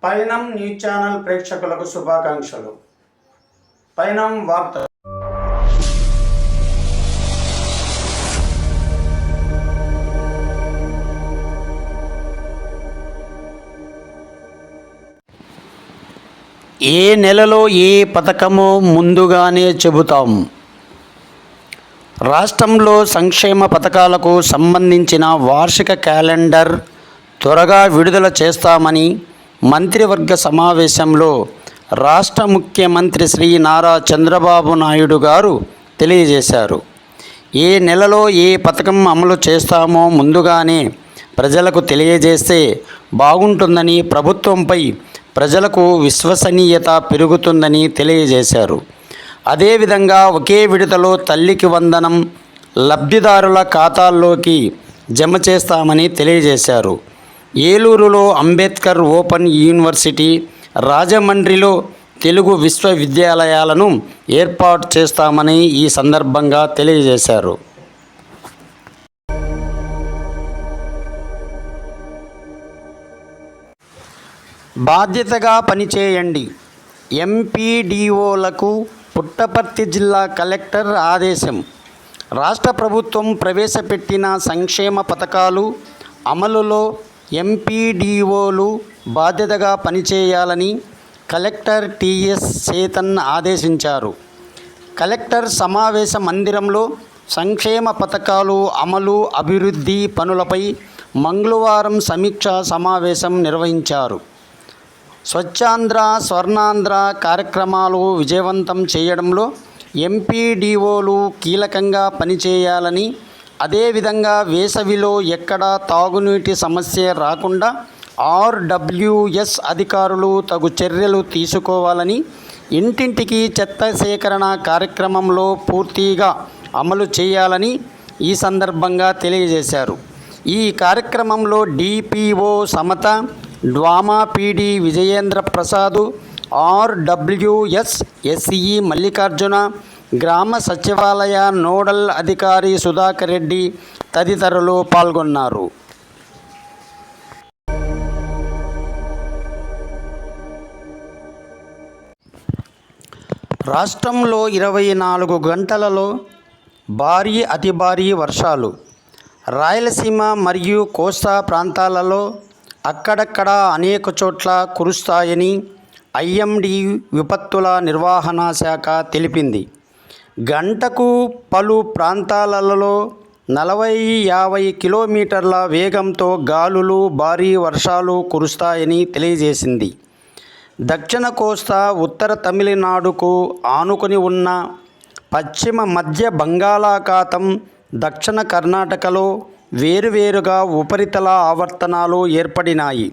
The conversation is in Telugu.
పయనం న్యూస్ ఛానల్ ప్రేక్షకులకు శుభాకాంక్షలు. పయనం వార్త. ఏ నెలలో ఏ పథకమో ముందుగానే చెబుతాం. రాష్ట్రంలో సంక్షేమ పథకాలకు సంబంధించిన వార్షిక క్యాలెండర్ త్వరగా విడుదల చేస్తామని మంత్రివర్గ సమావేశంలో రాష్ట్ర ముఖ్యమంత్రి శ్రీ నారా చంద్రబాబు నాయుడు గారు తెలియజేశారు. ఏ నెలలో ఏ పథకం అమలు చేస్తామో ముందుగానే ప్రజలకు తెలియజేస్తే బాగుంటుందని, ప్రభుత్వంపై ప్రజలకు విశ్వసనీయత పెరుగుతుందని తెలియజేశారు. అదేవిధంగా ఒకే విడతలో తల్లికి వందనం లబ్ధిదారుల ఖాతాల్లోకి జమ చేస్తామని తెలియజేశారు. ఏలూరులో అంబేద్కర్ ఓపెన్ యూనివర్సిటీ, రాజమండ్రిలో తెలుగు విశ్వవిద్యాలయాలను ఏర్పాటు చేస్తామని ఈ సందర్భంగా తెలియజేశారు. బాధ్యతగా పనిచేయండి. ఎంపీడీఓలకు పుట్టపర్తి జిల్లా కలెక్టర్ ఆదేశం. రాష్ట్ర ప్రభుత్వం ప్రవేశపెట్టిన సంక్షేమ పథకాలు అమలులో ఎంపీడీఓలు బాధ్యతగా పనిచేయాలని కలెక్టర్ టిఎస్ చేతన్ ఆదేశించారు. కలెక్టర్ సమావేశ మందిరంలో సంక్షేమ పథకాలు అమలు, అభివృద్ధి పనులపై మంగళవారం సమీక్షా సమావేశం నిర్వహించారు. స్వచ్ఛాంధ్ర, స్వర్ణాంధ్ర కార్యక్రమాలు విజయవంతం చేయడంలో ఎంపీడీఓలు కీలకంగా పనిచేయాలని, అదేవిధంగా వేసవిలో ఎక్కడా తాగునీటి సమస్య రాకుండా ఆర్డబ్ల్యూఎస్ అధికారులు తగు చర్యలు తీసుకోవాలని, ఇంటింటికి చెత్త సేకరణ కార్యక్రమంలో పూర్తిగా అమలు చేయాలని ఈ సందర్భంగా తెలియజేశారు. ఈ కార్యక్రమంలో DPO Samatha, DWMA PD Vijayendra Prasad, RWS SE Mallikarjuna, గ్రామ సచివాలయ నోడల్ అధికారి సుధాకర్ రెడ్డి తదితరులు పాల్గొన్నారు. రాష్ట్రంలో 24 గంటలలో భారీ అతి భారీ వర్షాలు. రాయలసీమ మరియు కోస్తా ప్రాంతాలలో అక్కడక్కడ అనేక చోట్ల కురుస్తాయని ఐఎండీ విపత్తుల నిర్వహణ శాఖ తెలిపింది. గంటకు పలు ప్రాంతాలలో 40-50 కిలోమీటర్ల వేగంతో గాలులు, భారీ వర్షాలు కురుస్తాయని తెలియజేసింది. దక్షిణ కోస్తా, ఉత్తర తమిళనాడుకు ఆనుకొని ఉన్న పశ్చిమ మధ్య బంగాళాఖాతం, దక్షిణ కర్ణాటకలో వేరువేరుగా ఉపరితల ఆవర్తనాలు ఏర్పడినాయి.